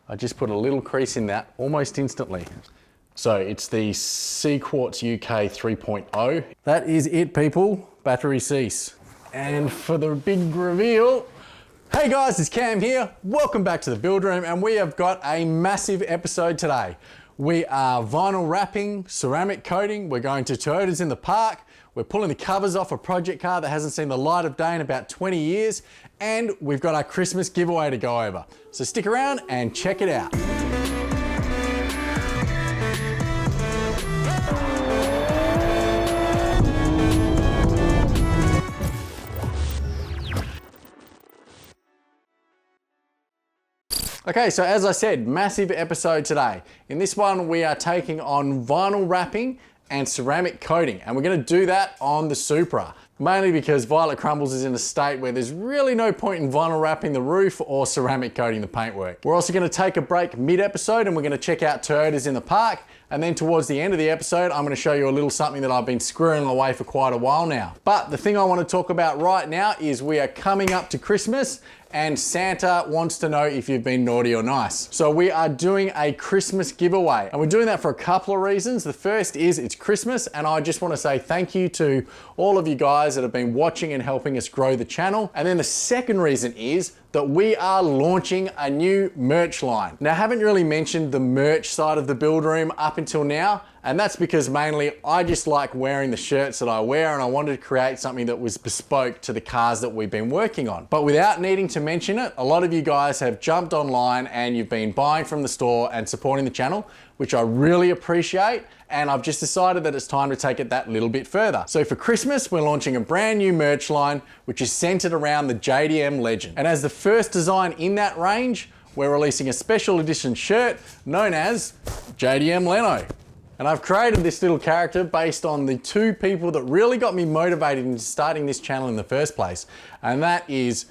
I just put a little crease in that almost instantly. So it's the CQuartz UK 3.0. That is it, people. Battery cease. And for the big reveal, hey guys, it's Cam here. Welcome back to the build room, and we have got a massive episode today. We are vinyl wrapping, ceramic coating. We're going to Toyotas in the park. We're pulling the covers off a project car that hasn't seen the light of day in about 20 years. And we've got our Christmas giveaway to go over. So stick around and check it out. Okay, so as I said, massive episode today. In this one, we are taking on vinyl wrapping and ceramic coating, and we're gonna do that on the Supra. Mainly because Violet Crumbles is in a state where there's really no point in vinyl wrapping the roof or ceramic coating the paintwork. We're also gonna take a break mid-episode and we're gonna check out Toyotas in the park, and then towards the end of the episode, I'm gonna show you a little something that I've been squirreling away for quite a while now. But the thing I wanna talk about right now is we are coming up to Christmas, and Santa wants to know if you've been naughty or nice. So we are doing a Christmas giveaway, and we're doing that for a couple of reasons. The first is it's Christmas, and I just want to say thank you to all of you guys that have been watching and helping us grow the channel. And then the second reason is that we are launching a new merch line. Now, I haven't really mentioned the merch side of the build room up until now, and that's because mainly I just like wearing the shirts that I wear, and I wanted to create something that was bespoke to the cars that we've been working on. But without needing to mention it, a lot of you guys have jumped online and you've been buying from the store and supporting the channel, which I really appreciate. And I've just decided that it's time to take it that little bit further. So for Christmas, we're launching a brand new merch line, which is centered around the JDM Legend. And as the first design in that range, we're releasing a special edition shirt known as JDM Leno. And I've created this little character based on the two people that really got me motivated into starting this channel in the first place. And that is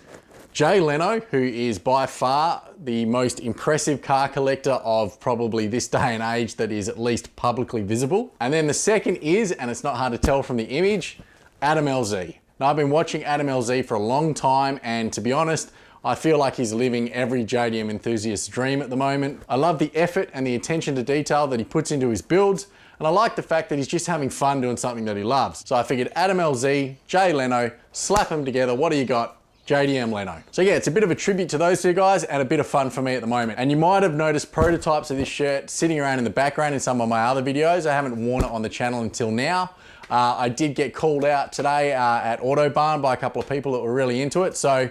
Jay Leno, who is by far the most impressive car collector of probably this day and age that is at least publicly visible. And then the second is, and it's not hard to tell from the image, Adam LZ. Now, I've been watching Adam LZ for a long time, and to be honest, I feel like he's living every JDM enthusiast's dream at the moment. I love the effort and the attention to detail that he puts into his builds, and I like the fact that he's just having fun doing something that he loves. So I figured Adam LZ, Jay Leno, slap them together. What do you got? JDM Leno. So yeah, it's a bit of a tribute to those two guys and a bit of fun for me at the moment. And you might have noticed prototypes of this shirt sitting around in the background in some of my other videos. I haven't worn it on the channel until now. I did get called out today at Autobarn by a couple of people that were really into it. So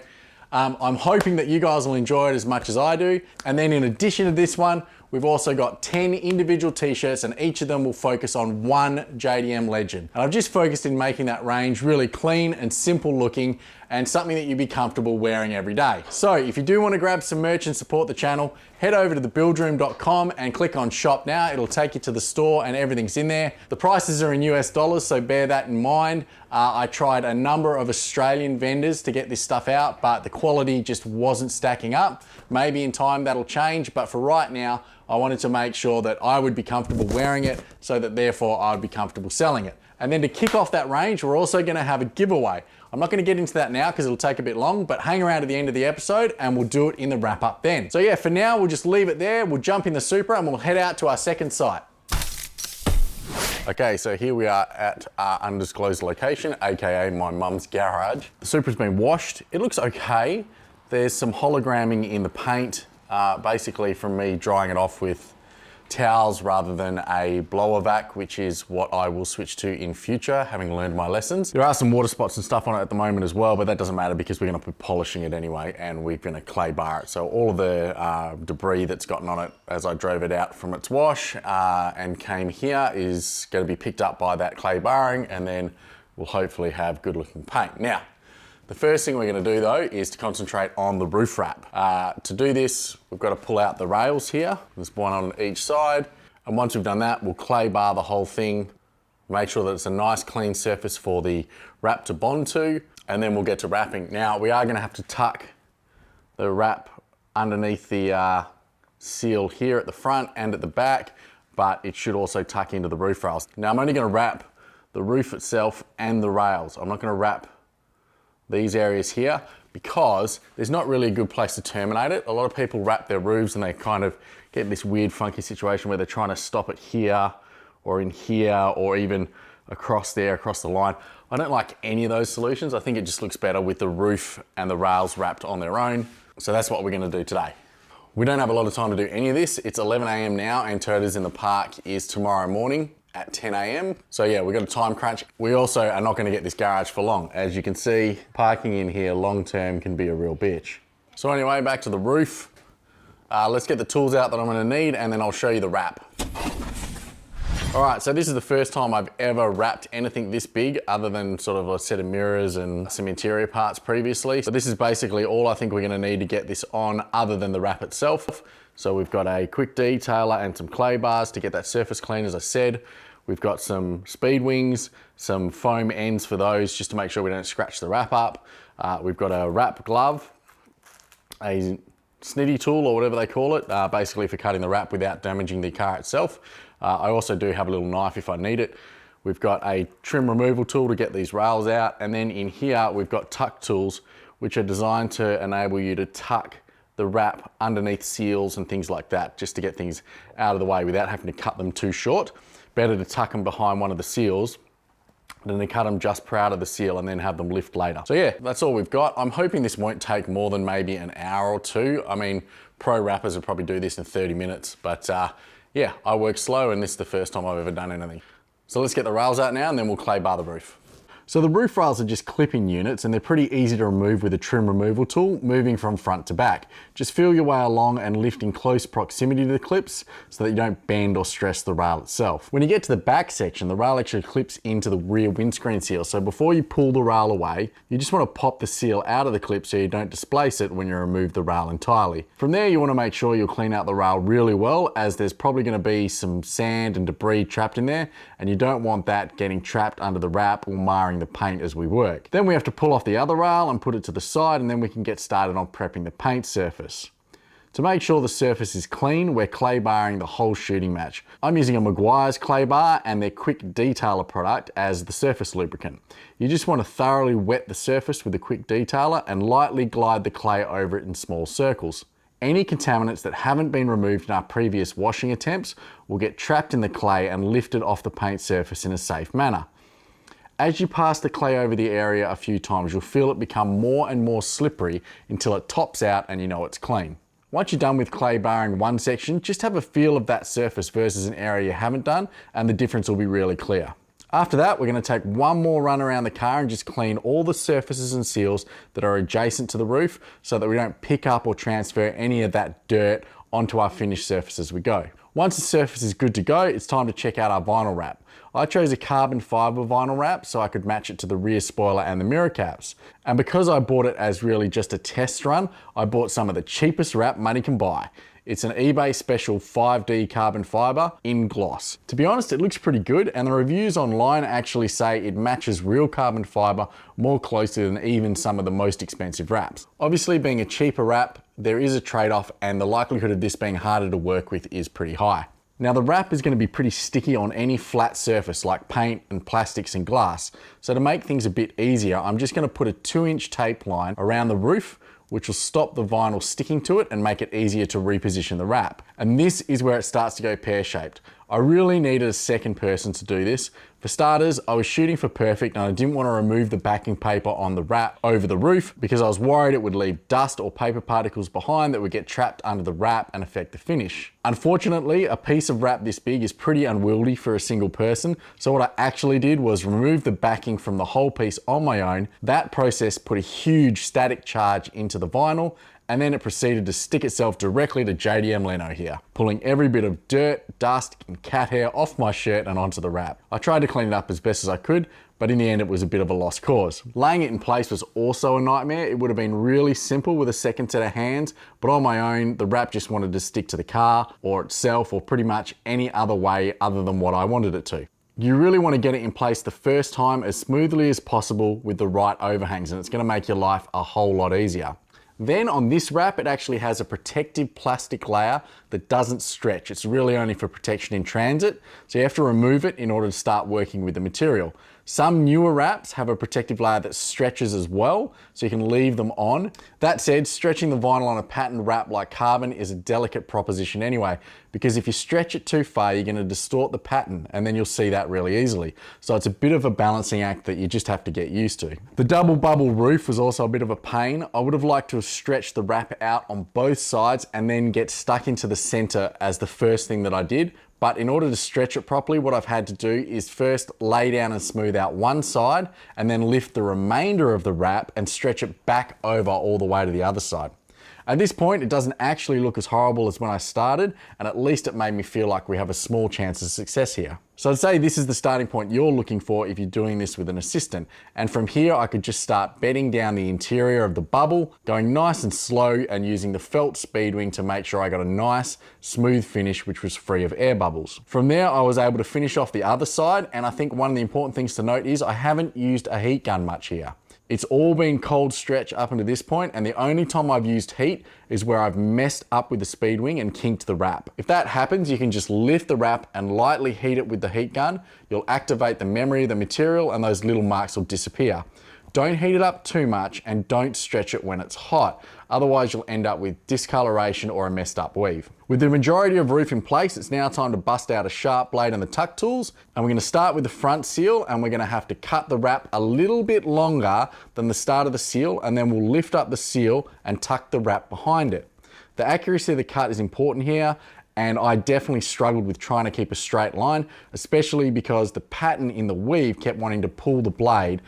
I'm hoping that you guys will enjoy it as much as I do. And then in addition to this one, we've also got 10 individual t-shirts, and each of them will focus on one JDM Legend. And I've just focused in making that range really clean and simple looking, and something that you'd be comfortable wearing every day. So if you do want to grab some merch and support the channel, head over to thebuildroom.com and click on shop now. It'll take you to the store and everything's in there. The prices are in US dollars, so bear that in mind. I tried a number of Australian vendors to get this stuff out, but the quality just wasn't stacking up. Maybe in time that'll change, but for right now, I wanted to make sure that I would be comfortable wearing it, so that therefore I would be comfortable selling it. And then to kick off that range, we're also gonna have a giveaway. I'm not gonna get into that now because it'll take a bit long, but hang around to the end of the episode and we'll do it in the wrap up then. So yeah, for now, we'll just leave it there. We'll jump in the Supra and we'll head out to our second site. Okay, so here we are at our undisclosed location, AKA my mum's garage. The Supra's been washed. It looks okay. There's some hologramming in the paint, basically from me drying it off with towels rather than a blower vac, which is what I will switch to in future, having learned my lessons. There are some water spots and stuff on it at the moment as well, but that doesn't matter because we're gonna be polishing it anyway, and we're gonna clay bar it. So all of the debris that's gotten on it as I drove it out from its wash and came here is gonna be picked up by that clay barring, and then we'll hopefully have good looking paint. Now, the first thing we're going to do though is to concentrate on the roof wrap. To do this, we've got to pull out the rails here. There's one on each side. And once we've done that, we'll clay bar the whole thing, make sure that it's a nice clean surface for the wrap to bond to, and then we'll get to wrapping. Now, we are going to have to tuck the wrap underneath the seal here at the front and at the back, but it should also tuck into the roof rails. Now, I'm only going to wrap the roof itself and the rails. I'm not going to wrap these areas here, because there's not really a good place to terminate it. A lot of people wrap their roofs and they kind of get this weird funky situation where they're trying to stop it here or in here or even across there, across the line. I don't like any of those solutions. I think it just looks better with the roof and the rails wrapped on their own. So that's what we're gonna do today. We don't have a lot of time to do any of this. It's 11 a.m. now and Toyotas in the Park is tomorrow morning at 10 a.m. So yeah, we've got a time crunch. We also are not gonna get this garage for long. As you can see, parking in here long-term can be a real bitch. So anyway, back to the roof. Let's get the tools out that I'm gonna need and then I'll show you the wrap. All right, so this is the first time I've ever wrapped anything this big other than sort of a set of mirrors and some interior parts previously. So this is basically all I think we're gonna need to get this on other than the wrap itself. So we've got a quick detailer and some clay bars to get that surface clean, as I said. We've got some speed wings, some foam ends for those just to make sure we don't scratch the wrap up. We've got a wrap glove, a snitty tool or whatever they call it, basically for cutting the wrap without damaging the car itself. I also do have a little knife if I need it. We've got a trim removal tool to get these rails out. And then in here, we've got tuck tools, which are designed to enable you to tuck the wrap underneath seals and things like that, just to get things out of the way without having to cut them too short. Better to tuck them behind one of the seals than to cut them just prior to the seal and then have them lift later. So yeah, that's all we've got. I'm hoping this won't take more than maybe an hour or two. I mean, pro wrappers would probably do this in 30 minutes, but yeah, I work slow and this is the first time I've ever done anything. So let's get the rails out now and then we'll clay bar the roof. So the roof rails are just clipping units and they're pretty easy to remove with a trim removal tool, moving from front to back. Just feel your way along and lift in close proximity to the clips so that you don't bend or stress the rail itself. When you get to the back section, the rail actually clips into the rear windscreen seal. So before you pull the rail away, you just want to pop the seal out of the clip so you don't displace it when you remove the rail entirely. From there, you want to make sure you'll clean out the rail really well, as there's probably going to be some sand and debris trapped in there, and you don't want that getting trapped under the wrap or marring the paint as we work. Then we have to pull off the other rail and put it to the side, and then we can get started on prepping the paint surface. To make sure the surface is clean, we're clay barring the whole shooting match. I'm using a Maguire's clay bar and their quick detailer product as the surface lubricant. You just want to thoroughly wet the surface with a quick detailer and lightly glide the clay over it in small circles. Any contaminants that haven't been removed in our previous washing attempts will get trapped in the clay and lifted off the paint surface in a safe manner. As you pass the clay over the area a few times, you'll feel it become more and more slippery until it tops out and you know it's clean. Once you're done with clay barring one section, just have a feel of that surface versus an area you haven't done, and the difference will be really clear. After that, we're going to take one more run around the car and just clean all the surfaces and seals that are adjacent to the roof so that we don't pick up or transfer any of that dirt onto our finished surface as we go. Once the surface is good to go, it's time to check out our vinyl wrap. I chose a carbon fiber vinyl wrap so I could match it to the rear spoiler and the mirror caps. And because I bought it as really just a test run, I bought some of the cheapest wrap money can buy. It's an eBay special 5D carbon fiber in gloss. To be honest, it looks pretty good, and the reviews online actually say it matches real carbon fiber more closely than even some of the most expensive wraps. Obviously, being a cheaper wrap, there is a trade-off, and the likelihood of this being harder to work with is pretty high. Now, the wrap is going to be pretty sticky on any flat surface like paint and plastics and glass. So to make things a bit easier, I'm just going to put a 2-inch tape line around the roof, which will stop the vinyl sticking to it and make it easier to reposition the wrap. And this is where it starts to go pear-shaped. I really needed a second person to do this. For starters, I was shooting for perfect and I didn't want to remove the backing paper on the wrap over the roof because I was worried it would leave dust or paper particles behind that would get trapped under the wrap and affect the finish. Unfortunately, a piece of wrap this big is pretty unwieldy for a single person, so what I actually did was remove the backing from the whole piece on my own. That process put a huge static charge into the vinyl, and then it proceeded to stick itself directly to JDM Leno here, pulling every bit of dirt, dust, and cat hair off my shirt and onto the wrap. I tried to clean it up as best as I could, but in the end it was a bit of a lost cause. Laying it in place was also a nightmare. It would have been really simple with a second set of hands, but on my own, the wrap just wanted to stick to the car or itself or pretty much any other way other than what I wanted it to. You really want to get it in place the first time as smoothly as possible with the right overhangs, and it's going to make your life a whole lot easier. Then on this wrap, it actually has a protective plastic layer that doesn't stretch. It's really only for protection in transit, so you have to remove it in order to start working with the material. Some newer wraps have a protective layer that stretches as well, so you can leave them on. That said, stretching the vinyl on a patterned wrap like carbon is a delicate proposition anyway, because if you stretch it too far, you're going to distort the pattern, and then you'll see that really easily. So it's a bit of a balancing act that you just have to get used to. The double bubble roof was also a bit of a pain. I would have liked to have stretched the wrap out on both sides and then get stuck into the center as the first thing that I did. But in order to stretch it properly, what I've had to do is first lay down and smooth out one side and then lift the remainder of the wrap and stretch it back over all the way to the other side. At this point, it doesn't actually look as horrible as when I started, and at least it made me feel like we have a small chance of success here. So I'd say this is the starting point you're looking for if you're doing this with an assistant. And from here, I could just start bedding down the interior of the bubble, going nice and slow and using the felt speed wing to make sure I got a nice, smooth finish which was free of air bubbles. From there, I was able to finish off the other side, and I think one of the important things to note is I haven't used a heat gun much here. It's all been cold stretch up until this point, and the only time I've used heat is where I've messed up with the speed wing and kinked the wrap. If that happens, you can just lift the wrap and lightly heat it with the heat gun. You'll activate the memory of the material and those little marks will disappear. Don't heat it up too much and don't stretch it when it's hot. Otherwise you'll end up with discoloration or a messed up weave. With the majority of roof in place, it's now time to bust out a sharp blade and the tuck tools. And we're gonna start with the front seal, and we're gonna have to cut the wrap a little bit longer than the start of the seal, and then we'll lift up the seal and tuck the wrap behind it. The accuracy of the cut is important here, and I definitely struggled with trying to keep a straight line, especially because the pattern in the weave kept wanting to pull the blade,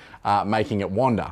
making it wander.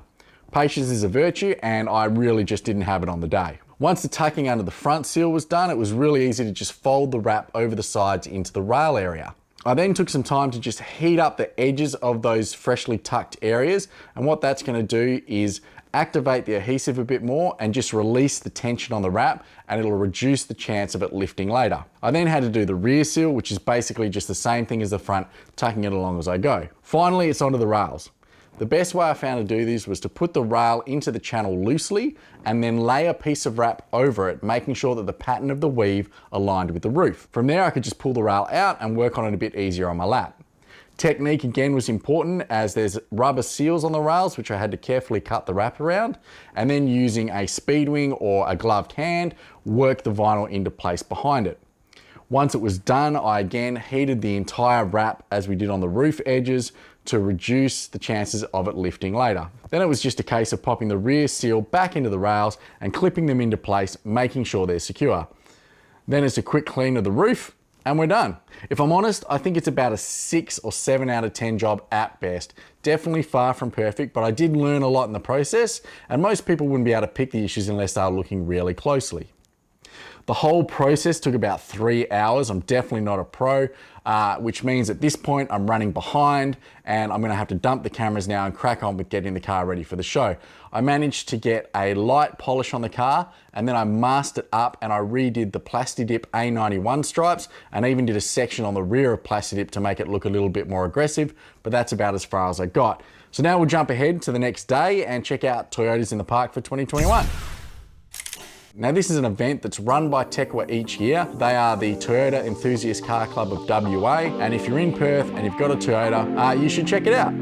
Patience is a virtue, and I really just didn't have it on the day. Once the tucking under the front seal was done, it was really easy to just fold the wrap over the sides into the rail area. I then took some time to just heat up the edges of those freshly tucked areas, and what that's going to do is activate the adhesive a bit more and just release the tension on the wrap, and it'll reduce the chance of it lifting later. I then had to do the rear seal, which is basically just the same thing as the front, tucking it along as I go. Finally, it's onto the rails. The best way I found to do this was to put the rail into the channel loosely and then lay a piece of wrap over it, making sure that the pattern of the weave aligned with the roof. From there, I could just pull the rail out and work on it a bit easier on my lap. Technique again was important, as there's rubber seals on the rails which I had to carefully cut the wrap around, and then using a speed wing or a gloved hand, work the vinyl into place behind it. Once it was done, I again heated the entire wrap as we did on the roof edges to reduce the chances of it lifting later. Then it was just a case of popping the rear seal back into the rails and clipping them into place, making sure they're secure. Then it's a quick clean of the roof, and we're done. If I'm honest, I think it's about a 6 or 7 out of 10 job at best. Definitely far from perfect, but I did learn a lot in the process, and most people wouldn't be able to pick the issues unless they were looking really closely. The whole process took about 3 hours. I'm definitely not a pro, which means at this point I'm running behind, and I'm gonna have to dump the cameras now and crack on with getting the car ready for the show. I managed to get a light polish on the car, and then I masked it up and I redid the Plastidip A91 stripes, and even did a section on the rear of Plastidip to make it look a little bit more aggressive, but that's about as far as I got. So now we'll jump ahead to the next day and check out Toyotas in the Park for 2021. Now this is an event that's run by TECCWA each year. They are the Toyota Enthusiast Car Club of WA, and if you're in Perth and you've got a Toyota, you should check it out.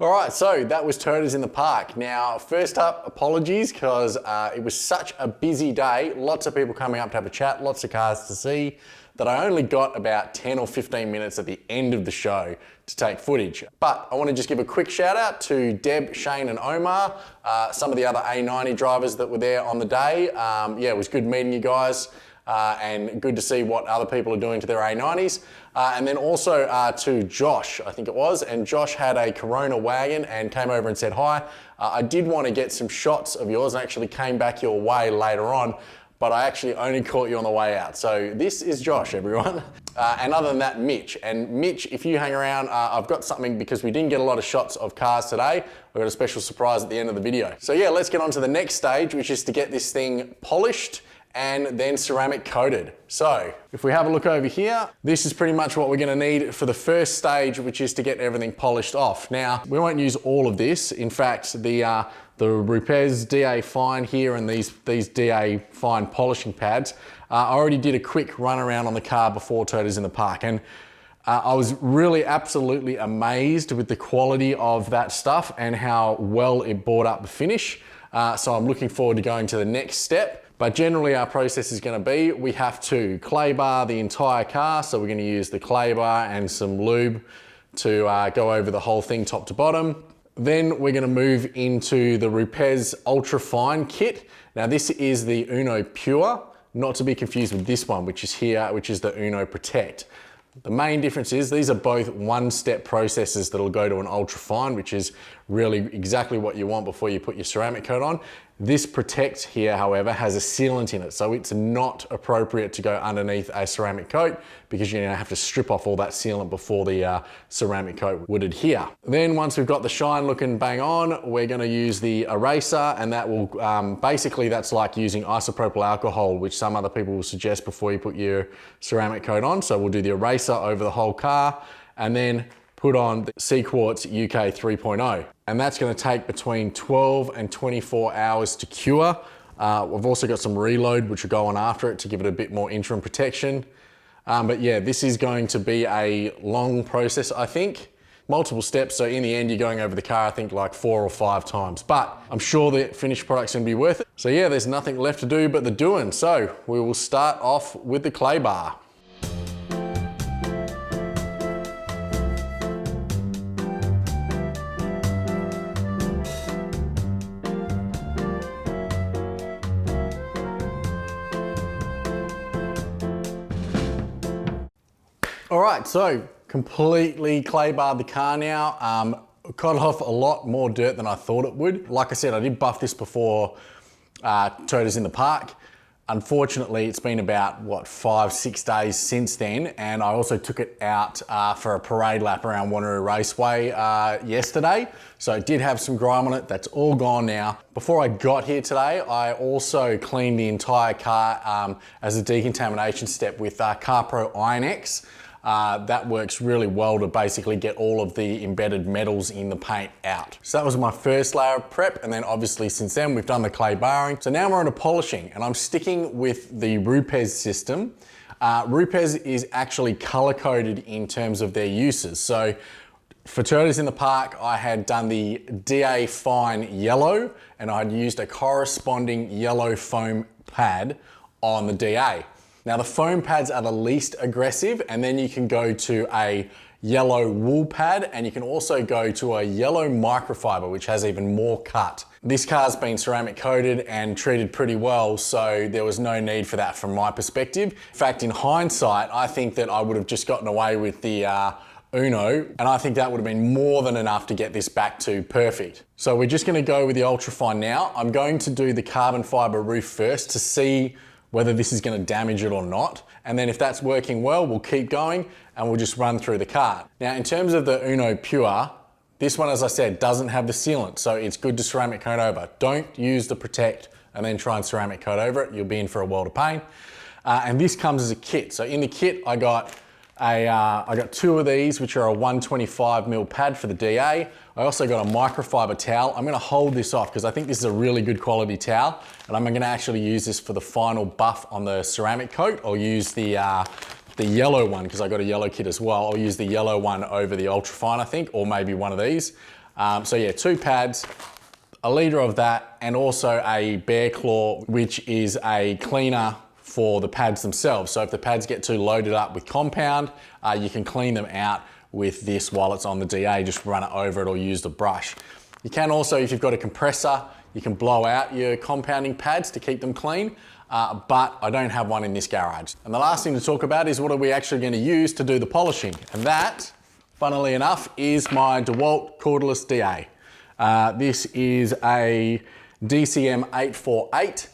All right, so that was Toyotas in the Park. Now, first up, apologies, because it was such a busy day, lots of people coming up to have a chat, lots of cars to see, that I only got about 10 or 15 minutes at the end of the show to take footage. But I want to just give a quick shout out to Deb, Shane and Omar, some of the other A90 drivers that were there on the day. Yeah, it was good meeting you guys. And good to see what other people are doing to their A90s. And then also to Josh, I think it was, and Josh had a Corona wagon and came over and said hi. I did want to get some shots of yours and actually came back your way later on, but I actually only caught you on the way out. So this is Josh, everyone. And other than that, Mitch. And Mitch, if you hang around, I've got something because we didn't get a lot of shots of cars today. We've got a special surprise at the end of the video. So yeah, let's get on to the next stage, which is to get this thing polished and then ceramic coated. So if we have a look over here, this is pretty much what we're gonna need for the first stage, which is to get everything polished off. Now, we won't use all of this. In fact, the Rupes DA Fine here and these DA Fine polishing pads, I already did a quick run around on the car before Toyotas in the Park, and I was really absolutely amazed with the quality of that stuff and how well it brought up the finish. So I'm looking forward to going to the next step. But generally our process is going to be, we have to clay bar the entire car. So we're going to use the clay bar and some lube to go over the whole thing top to bottom. Then we're going to move into the Rupes Ultra Fine kit. Now this is the Uno Pure, not to be confused with this one, which is here, which is the Uno Protect. The main difference is these are both one-step processes that'll go to an ultra fine, which is really exactly what you want before you put your ceramic coat on. This Protect here, however, has a sealant in it, so it's not appropriate to go underneath a ceramic coat because you're gonna have to strip off all that sealant before the ceramic coat would adhere. Then once we've got the shine looking bang on, we're gonna use the eraser, and that will, basically that's like using isopropyl alcohol, which some other people will suggest before you put your ceramic coat on. So we'll do the eraser over the whole car, and then put on the CQuartz UK 3.0. And that's gonna take between 12 and 24 hours to cure. We've also got some reload, which will go on after it to give it a bit more interim protection. But yeah, this is going to be a long process, I think. Multiple steps, so in the end, you're going over the car, I think like 4 or 5 times. But I'm sure the finished product's gonna be worth it. So yeah, there's nothing left to do but the doing. So we will start off with the clay bar. All right, so completely clay barred the car now. Cut off a lot more dirt than I thought it would. Like I said, I did buff this before Toyotas in the Park. Unfortunately, it's been about, what, 5-6 days since then, and I also took it out for a parade lap around Wanneroo Raceway yesterday. So it did have some grime on it. That's all gone now. Before I got here today, I also cleaned the entire car as a decontamination step with CarPro Iron X. That works really well to basically get all of the embedded metals in the paint out. So that was my first layer of prep, and then obviously since then we've done the clay barring. So now we're on to polishing, and I'm sticking with the Rupes system. Rupes is actually color coded in terms of their uses. So for Toyotas in the Park, I had done the DA Fine yellow, and I had used a corresponding yellow foam pad on the DA. Now the foam pads are the least aggressive, and then you can go to a yellow wool pad, and you can also go to a yellow microfiber, which has even more cut. This car's been ceramic coated and treated pretty well, so there was no need for that from my perspective. In fact, in hindsight, I think that I would have just gotten away with the Uno, and I think that would have been more than enough to get this back to perfect. So we're just gonna go with the ultrafine now. I'm going to do the carbon fiber roof first to see whether this is going to damage it or not. And then if that's working well, we'll keep going and we'll just run through the car. Now, in terms of the Uno Pure, this one, as I said, doesn't have the sealant, so it's good to ceramic coat over. Don't use the Protect and then try and ceramic coat over it. You'll be in for a world of pain. And this comes as a kit. So in the kit, I got 2 of these, which are a 125mm pad for the DA. I also got a microfiber towel. I'm gonna hold this off because I think this is a really good quality towel, and I'm gonna actually use this for the final buff on the ceramic coat. I'll use the yellow one because I got a yellow kit as well. I'll use the yellow one over the ultrafine, I think, or maybe one of these. So yeah, 2 pads, a litre of that, and also a bear claw, which is a cleaner for the pads themselves. So if the pads get too loaded up with compound, you can clean them out with this while it's on the DA, just run it over it or use the brush. You can also, if you've got a compressor, you can blow out your compounding pads to keep them clean, but I don't have one in this garage. And the last thing to talk about is what are we actually going to use to do the polishing? And that, funnily enough, is my DeWalt cordless DA. This is a DCM 848.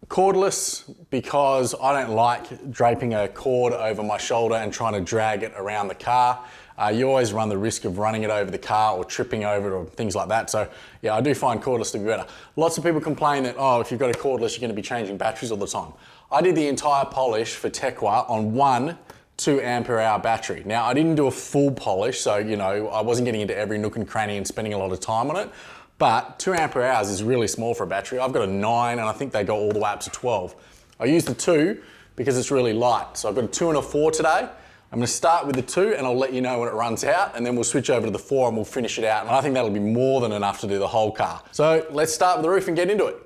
Cordless because I don't like draping a cord over my shoulder and trying to drag it around the car. You always run the risk of running it over the car or tripping over it or things like that. So yeah, I do find cordless to be better. Lots of people complain that, oh, if you've got a cordless, you're going to be changing batteries all the time. I did the entire polish for TECCWA on one 2 ampere hour battery. Now, I didn't do a full polish, so you know, I wasn't getting into every nook and cranny and spending a lot of time on it. But 2 ampere hours is really small for a battery. I've got a 9 and I think they go all the way up to 12. I use the 2 because it's really light. So I've got a 2 and a 4 today. I'm gonna start with the 2 and I'll let you know when it runs out, and then we'll switch over to the 4 and we'll finish it out. And I think that'll be more than enough to do the whole car. So let's start with the roof and get into it.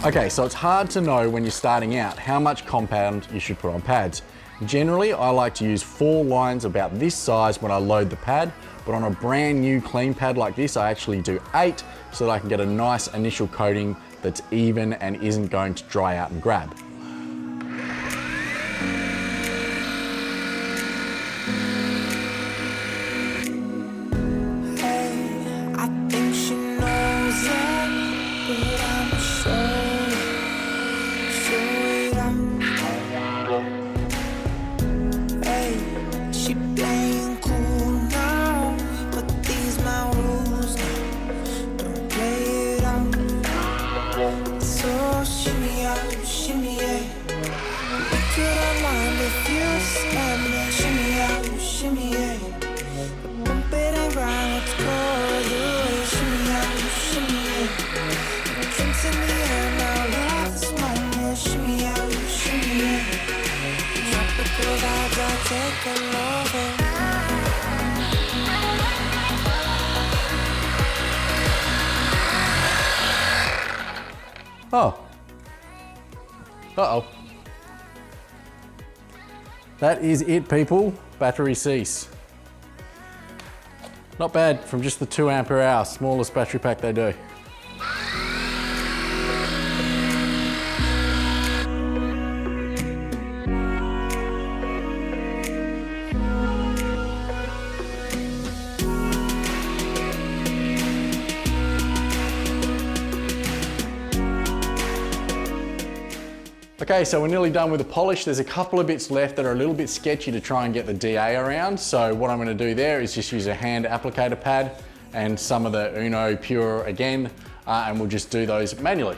Okay, so it's hard to know when you're starting out how much compound you should put on pads. Generally, I like to use 4 lines about this size when I load the pad, but on a brand new clean pad like this, I actually do 8 so that I can get a nice initial coating that's even and isn't going to dry out and grab. Oh. Uh-oh. That is it, people. Battery cease. Not bad from just the 2 ampere hour, smallest battery pack they do. Okay, so we're nearly done with the polish. There's a couple of bits left that are a little bit sketchy to try and get the DA around. So what I'm gonna do there is just use a hand applicator pad and some of the Uno Pure again, and we'll just do those manually.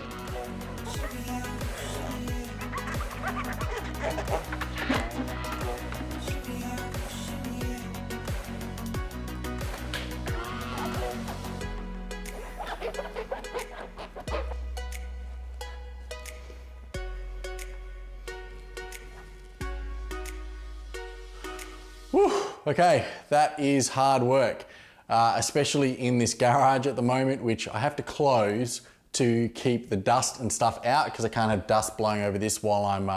Whew, okay, that is hard work, especially in this garage at the moment, which I have to close to keep the dust and stuff out because I can't have dust blowing over this while I'm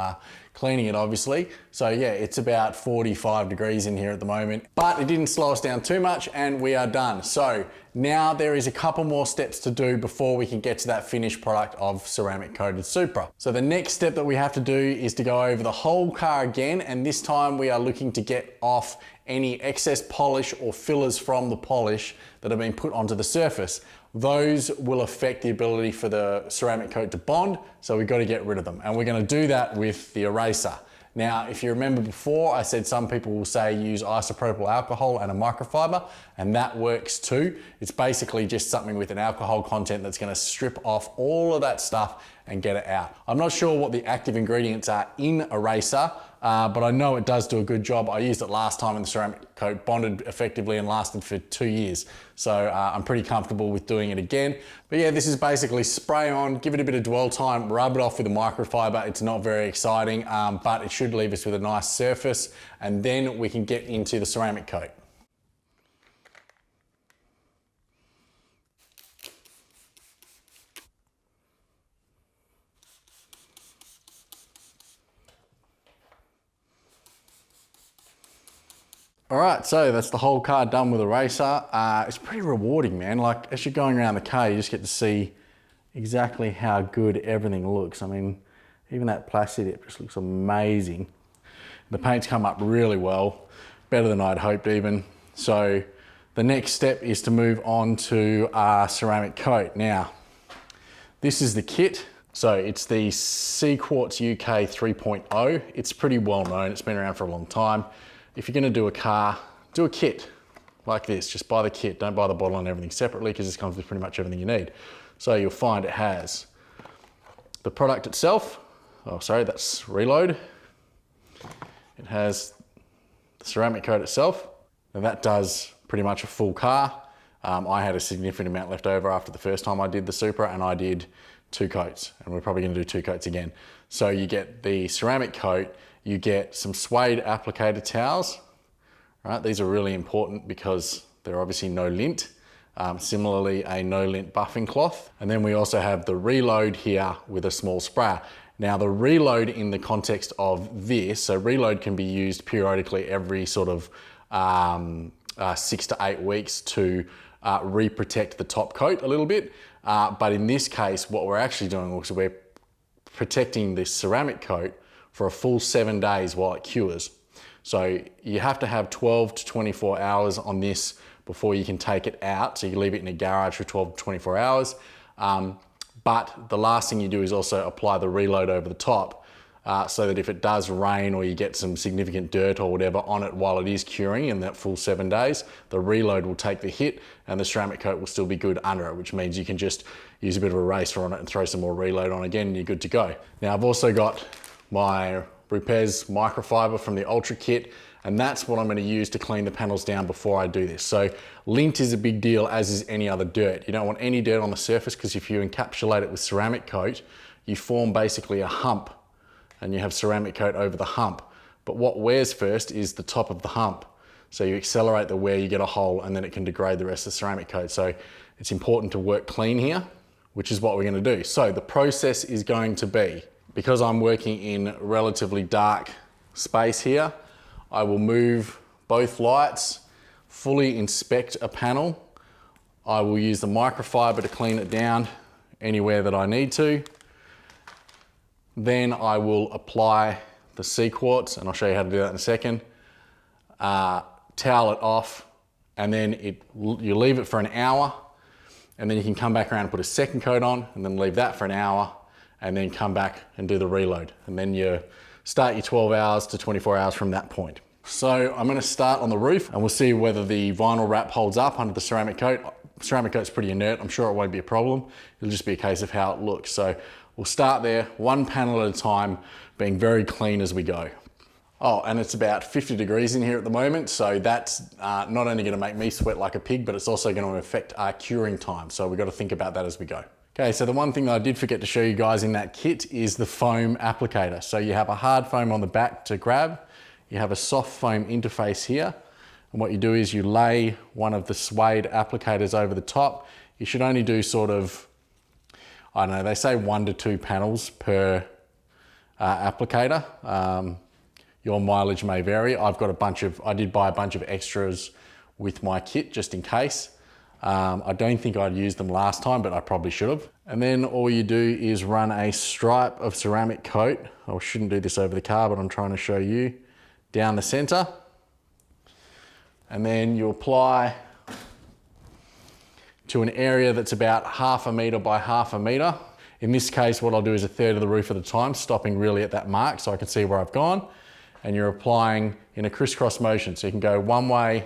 cleaning it obviously. So yeah, it's about 45 degrees in here at the moment, but it didn't slow us down too much and we are done. So now there is a couple more steps to do before we can get to that finished product of ceramic coated Supra. So the next step that we have to do is to go over the whole car again, and this time we are looking to get off any excess polish or fillers from the polish that have been put onto the surface. Those will affect the ability for the ceramic coat to bond, so we've got to get rid of them. And we're going to do that with the eraser. Now, if you remember before, I said some people will say use isopropyl alcohol and a microfiber, and that works too. It's basically just something with an alcohol content that's going to strip off all of that stuff and get it out. I'm not sure what the active ingredients are in eraser, but I know it does do a good job. I used it last time and the ceramic coat bonded effectively and lasted for 2 years. So I'm pretty comfortable with doing it again. But yeah, this is basically spray on, give it a bit of dwell time, rub it off with a microfiber. It's not very exciting, but it should leave us with a nice surface, and then we can get into the ceramic coat. All right, so that's the whole car done with eraser. It's pretty rewarding, man. Like, as you're going around the car, you just get to see exactly how good everything looks. I mean, even that plastic dip just looks amazing. The paint's come up really well, better than I'd hoped even. So the next step is to move on to our ceramic coat. Now, this is the kit. So it's the CQuartz UK 3.0. It's pretty well known, it's been around for a long time. If you're gonna do a car, do a kit like this. Just buy the kit, don't buy the bottle and everything separately, because this comes with pretty much everything you need. So you'll find it has the product itself. Oh, sorry, that's reload. It has the ceramic coat itself. Now that does pretty much a full car. I had a significant amount left over after the first time I did the Supra, and I did 2 coats, and we're probably gonna do 2 coats again. So you get the ceramic coat, you get some suede applicator towels, right? These are really important because they're obviously no lint. Similarly, a no lint buffing cloth. And then we also have the reload here with a small sprayer. Now the reload in the context of this, so reload can be used periodically every sort of 6 to 8 weeks to re-protect the top coat a little bit. But in this case, what we're actually doing is we're protecting the ceramic coat for a full 7 days while it cures. So you have to have 12 to 24 hours on this before you can take it out. So you leave it in a garage for 12 to 24 hours. But the last thing you do is also apply the reload over the top, so that if it does rain or you get some significant dirt or whatever on it while it is curing in that full 7 days, the reload will take the hit and the ceramic coat will still be good under it, which means you can just use a bit of eraser on it and throw some more reload on again and you're good to go. Now I've also got my Rupes microfiber from the Ultra kit, and that's what I'm going to use to clean the panels down before I do this. So lint is a big deal, as is any other dirt. You don't want any dirt on the surface, because if you encapsulate it with ceramic coat, you form basically a hump and you have ceramic coat over the hump. But what wears first is the top of the hump. So you accelerate the wear, you get a hole, and then it can degrade the rest of the ceramic coat. So it's important to work clean here, which is what we're going to do. So the process is going to be, because I'm working in relatively dark space here, I will move both lights, fully inspect a panel. I will use the microfiber to clean it down anywhere that I need to. Then I will apply the CQuartz, and I'll show you how to do that in a second. Towel it off, and then you leave it for an hour, and then you can come back around and put a second coat on, and then leave that for an hour, and then come back and do the reload. And then you start your 12 hours to 24 hours from that point. So I'm gonna start on the roof, and we'll see whether the vinyl wrap holds up under the ceramic coat. Ceramic coat's pretty inert, I'm sure it won't be a problem. It'll just be a case of how it looks. So we'll start there, one panel at a time, being very clean as we go. Oh, and it's about 50 degrees in here at the moment, so that's not only gonna make me sweat like a pig, but it's also gonna affect our curing time. So we've got to think about that as we go. Okay, so the one thing that I did forget to show you guys in that kit is the foam applicator. So you have a hard foam on the back to grab, you have a soft foam interface here, and what you do is you lay one of the suede applicators over the top. You should only do sort of, I don't know, they say 1 to 2 panels per applicator. Your mileage may vary. I did buy a bunch of extras with my kit just in case. I don't think I'd used them last time, but I probably should have. And then all you do is run a stripe of ceramic coat. I shouldn't do this over the car, but I'm trying to show you, down the center. And then you apply to an area that's about 1/2 meter by 1/2 meter. In this case, what I'll do is 1/3 of the roof at a time, stopping really at that mark so I can see where I've gone. And you're applying in a crisscross motion. So you can go one way,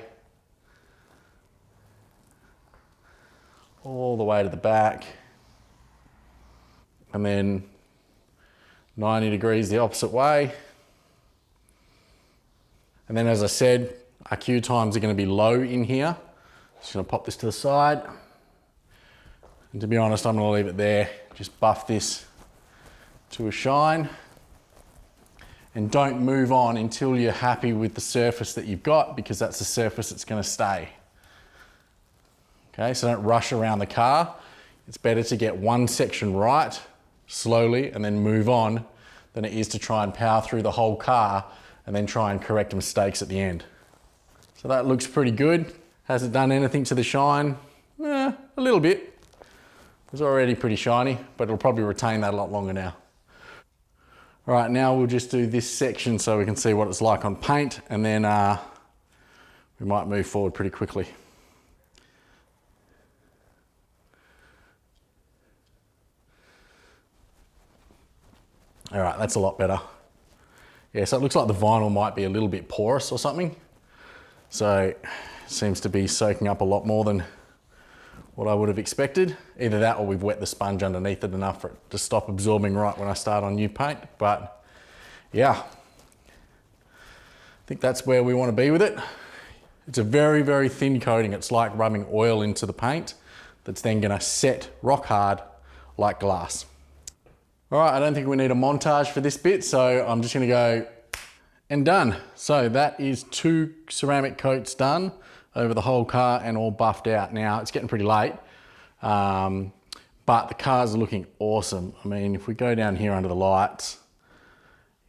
all the way to the back, and then 90 degrees the opposite way. And then, as I said, our cue times are going to be low in here. Just going to pop this to the side. And to be honest, I'm going to leave it there. Just buff this to a shine. And don't move on until you're happy with the surface that you've got, because that's the surface that's going to stay. Okay, so don't rush around the car. It's better to get one section right slowly and then move on than it is to try and power through the whole car and then try and correct mistakes at the end. So that looks pretty good. Has it done anything to the shine? A little bit. It was already pretty shiny, but it'll probably retain that a lot longer now. All right, now we'll just do this section so we can see what it's like on paint, and then we might move forward pretty quickly. All right, that's a lot better. Yeah, so it looks like the vinyl might be a little bit porous or something. So it seems to be soaking up a lot more than what I would have expected. Either that or we've wet the sponge underneath it enough for it to stop absorbing right when I start on new paint. But yeah, I think that's where we want to be with it. It's a very, very thin coating. It's like rubbing oil into the paint that's then going to set rock hard like glass. All right, I don't think we need a montage for this bit, so I'm just going to go and done. So that is 2 ceramic coats done over the whole car and all buffed out. Now it's getting pretty late, but the cars are looking awesome. I mean, if we go down here under the lights,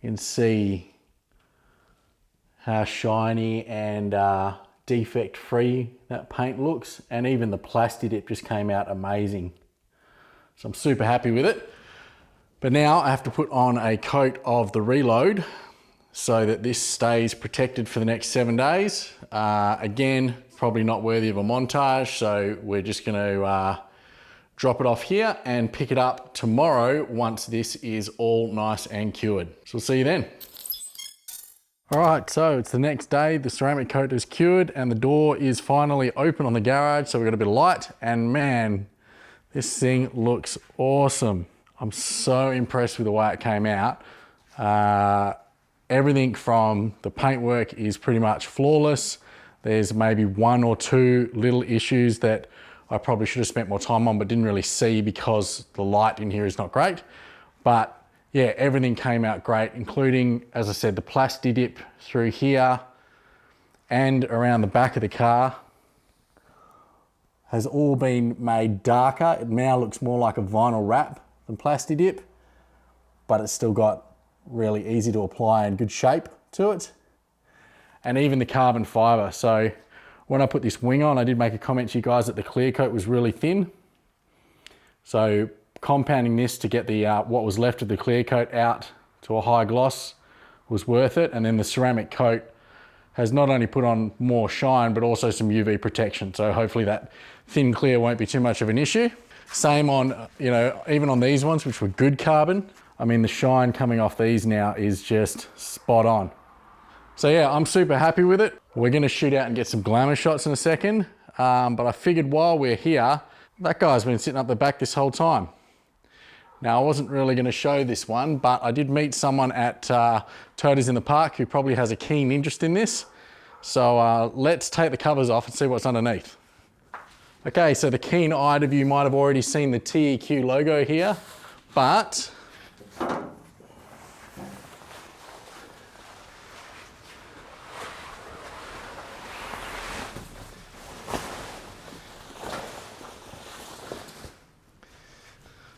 you can see how shiny and defect free that paint looks, and even the plasti dip just came out amazing. So I'm super happy with it. But now I have to put on a coat of the reload so that this stays protected for the next 7 days. Again, probably not worthy of a montage, so we're just going to drop it off here and pick it up tomorrow once this is all nice and cured. So we'll see you then. All right, so it's the next day. The ceramic coat is cured and the door is finally open on the garage, so we've got a bit of light, and man, this thing looks awesome. I'm so impressed with the way it came out. Everything from the paintwork is pretty much flawless. There's maybe 1 or 2 little issues that I probably should have spent more time on but didn't really see because the light in here is not great. But yeah, everything came out great, including, as I said, the plasti dip through here and around the back of the car has all been made darker. It now looks more like a vinyl wrap than plasti dip, but it's still got really easy to apply and good shape to it. And even the carbon fiber. So when I put this wing on, I did make a comment to you guys that the clear coat was really thin. So compounding this to get the what was left of the clear coat out to a high gloss was worth it. And then the ceramic coat has not only put on more shine, but also some UV protection. So hopefully that thin clear won't be too much of an issue. Same on, you know, even on these ones, which were good carbon. I mean, the shine coming off these now is just spot on. So yeah, I'm super happy with it. We're gonna shoot out and get some glamour shots in a second. But I figured while we're here, that guy's been sitting up the back this whole time. Now, I wasn't really gonna show this one, but I did meet someone at Toyotas in the Park who probably has a keen interest in this. So let's take the covers off and see what's underneath. Okay, so the keen-eyed of you might have already seen the TECCWA logo here, but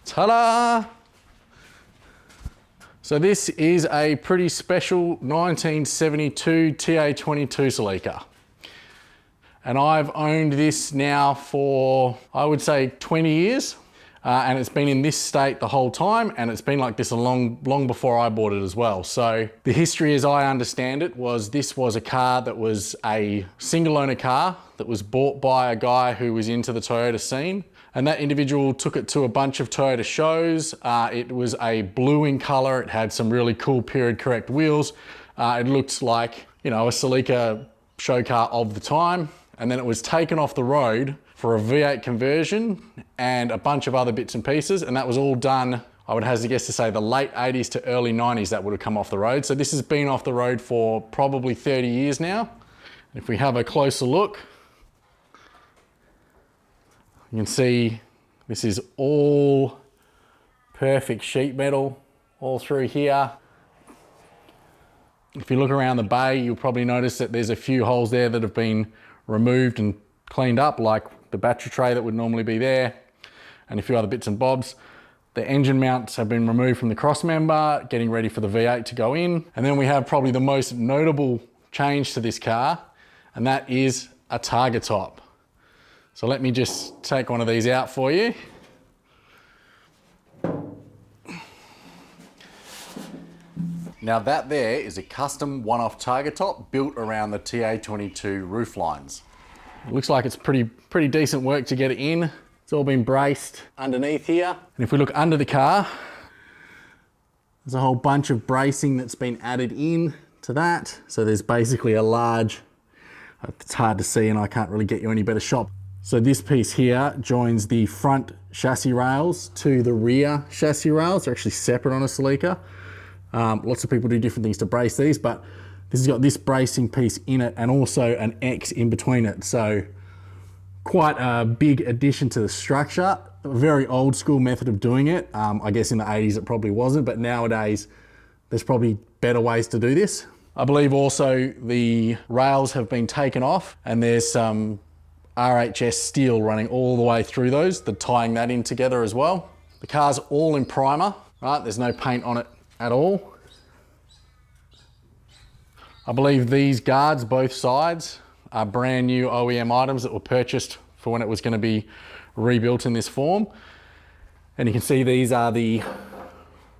ta-da! So this is a pretty special 1972 TA22 Celica. And I've owned this now for, I would say, 20 years. And it's been in this state the whole time, and it's been like this long before I bought it as well. So the history, as I understand it, was this was a car that was a single owner car that was bought by a guy who was into the Toyota scene. And that individual took it to a bunch of Toyota shows. It was a blue in color. It had some really cool period correct wheels. It looked like, you know, a Celica show car of the time. And then it was taken off the road for a V8 conversion and a bunch of other bits and pieces. And that was all done, I would hazard a guess to say, the late 80s to early 90s that would have come off the road. So this has been off the road for probably 30 years now. If we have a closer look, you can see this is all perfect sheet metal all through here. If you look around the bay, you'll probably notice that there's a few holes there that have been removed and cleaned up, like the battery tray that would normally be there, and a few other bits and bobs. The engine mounts have been removed from the cross member, getting ready for the V8 to go in. And then we have probably the most notable change to this car, and that is a targa top. So let me just take one of these out for you. Now that there is a custom one-off targa top built around the TA22 roof lines. It looks like it's pretty decent work to get it in. It's all been braced underneath here. And if we look under the car, there's a whole bunch of bracing that's been added in to that. So there's basically a large, it's hard to see and I can't really get you any better shot. So this piece here joins the front chassis rails to the rear chassis rails. They're actually separate on a Celica. Lots of people do different things to brace these, but this has got this bracing piece in it and also an X in between it. So quite a big addition to the structure. A very old school method of doing it. I guess in the 80s it probably wasn't, but nowadays there's probably better ways to do this. I believe also the rails have been taken off and there's some RHS steel running all the way through those. They're tying that in together as well. The car's all in primer, right? There's no paint on it at all. I believe these guards, both sides, are brand new OEM items that were purchased for when it was going to be rebuilt in this form. And you can see these are the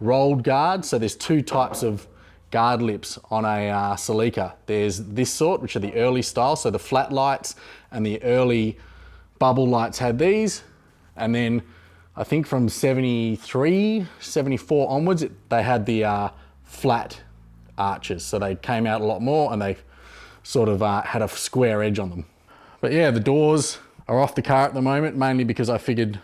rolled guards. So there's two types of guard lips on a Celica. There's this sort, which are the early style, so the flat lights, and the early bubble lights had these. And then I think from 73, 74 onwards, they had the flat arches. So they came out a lot more and they sort of had a square edge on them. But yeah, the doors are off the car at the moment, mainly because I figured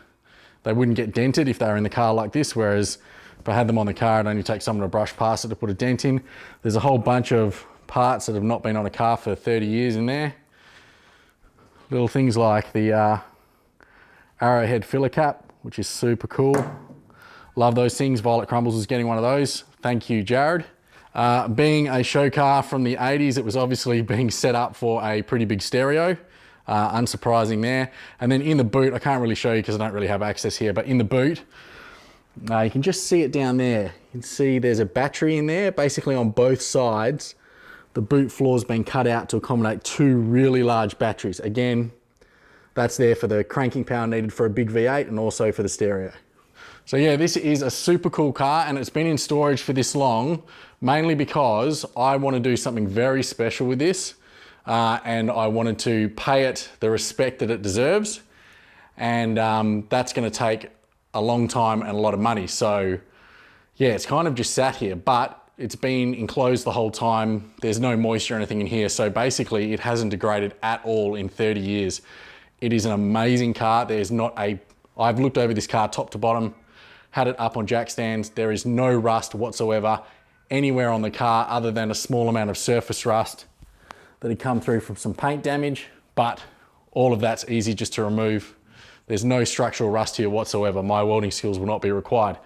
they wouldn't get dented if they were in the car like this, whereas if I had them on the car, it'd only take someone to brush past it to put a dent in. There's a whole bunch of parts that have not been on a car for 30 years in there. Little things like the arrowhead filler cap, which is super cool. Love those things. Violet Crumbles is getting one of those. Thank you, Jared. Being a show car from the 80s, it was obviously being set up for a pretty big stereo. Unsurprising there. And then in the boot, I can't really show you because I don't really have access here, but in the boot, you can just see it down there. You can see there's a battery in there. Basically on both sides, the boot floor's been cut out to accommodate two really large batteries. Again, that's there for the cranking power needed for a big V8 and also for the stereo. So yeah, this is a super cool car and it's been in storage for this long, mainly because I want to do something very special with this and I wanted to pay it the respect that it deserves. And that's going to take a long time and a lot of money. So yeah, it's kind of just sat here, but it's been enclosed the whole time. There's no moisture or anything in here. So basically it hasn't degraded at all in 30 years. It is an amazing car. There's not a, I've looked over this car top to bottom, had it up on jack stands. There is no rust whatsoever anywhere on the car other than a small amount of surface rust that had come through from some paint damage, but all of that's easy just to remove. There's no structural rust here whatsoever. My welding skills will not be required.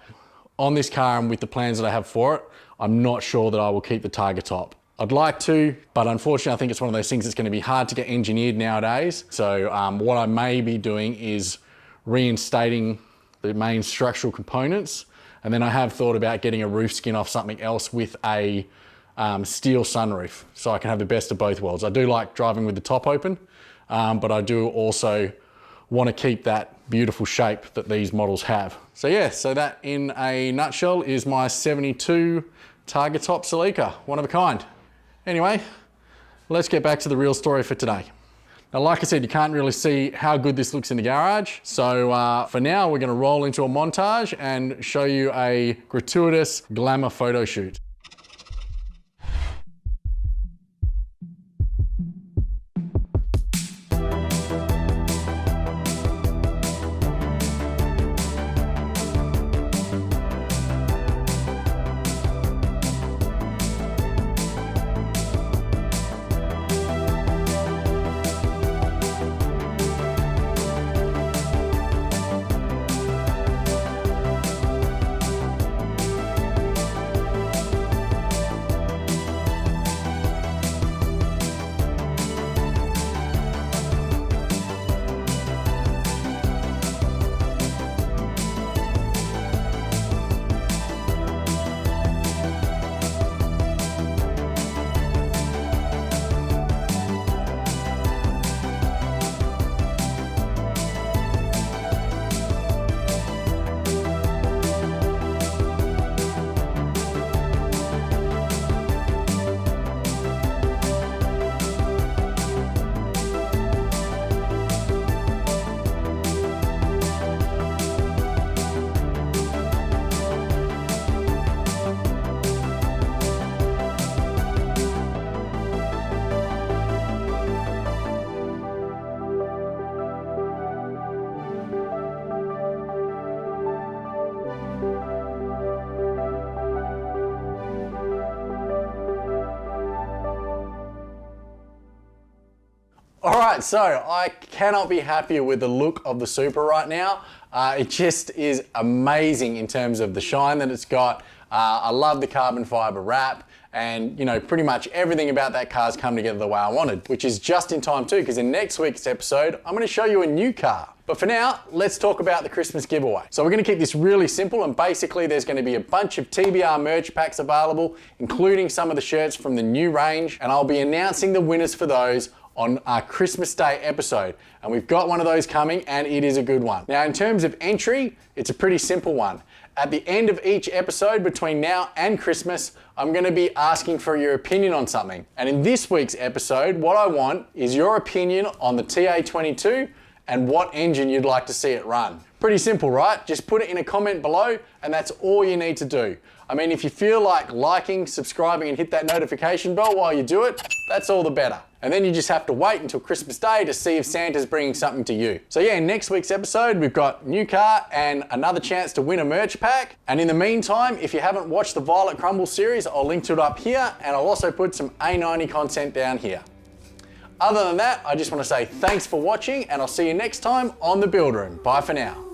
On this car and with the plans that I have for it, I'm not sure that I will keep the targa top. I'd like to, but unfortunately I think it's one of those things that's going to be hard to get engineered nowadays. So what I may be doing is reinstating the main structural components And then I have thought about getting a roof skin off something else with a steel sunroof, so I can have the best of both worlds. I do like driving with the top open, but I do also want to keep that beautiful shape that these models have. So yeah, so that in a nutshell is my 72 Targa Top Celica, one of a kind. Anyway, let's get back to the real story for today. Now, like I said, you can't really see how good this looks in the garage. So for now, we're gonna roll into a montage and show you a gratuitous glamour photo shoot. All right, so I cannot be happier with the look of the Supra right now. It just is amazing in terms of the shine that it's got. I love the carbon fiber wrap, and you know, pretty much everything about that car's come together the way I wanted, which is just in time too, because in next week's episode, I'm gonna show you a new car. But for now, let's talk about the Christmas giveaway. So we're gonna keep this really simple, and basically there's gonna be a bunch of TBR merch packs available, including some of the shirts from the new range, and I'll be announcing the winners for those on our Christmas Day episode. And we've got one of those coming, and it is a good one. Now, in terms of entry, it's a pretty simple one. At the end of each episode between now and Christmas, I'm gonna be asking for your opinion on something. And in this week's episode, what I want is your opinion on the TA22 and what engine you'd like to see it run. Pretty simple, right? Just put it in a comment below, and that's all you need to do. I mean, if you feel like liking, subscribing, and hit that notification bell while you do it, that's all the better. And then you just have to wait until Christmas Day to see if Santa's bringing something to you. So yeah, in next week's episode, we've got new car and another chance to win a merch pack. And in the meantime, if you haven't watched the Violet Crumble series, I'll link to it up here, and I'll also put some A90 content down here. Other than that, I just want to say thanks for watching, and I'll see you next time on The Build Room. Bye for now.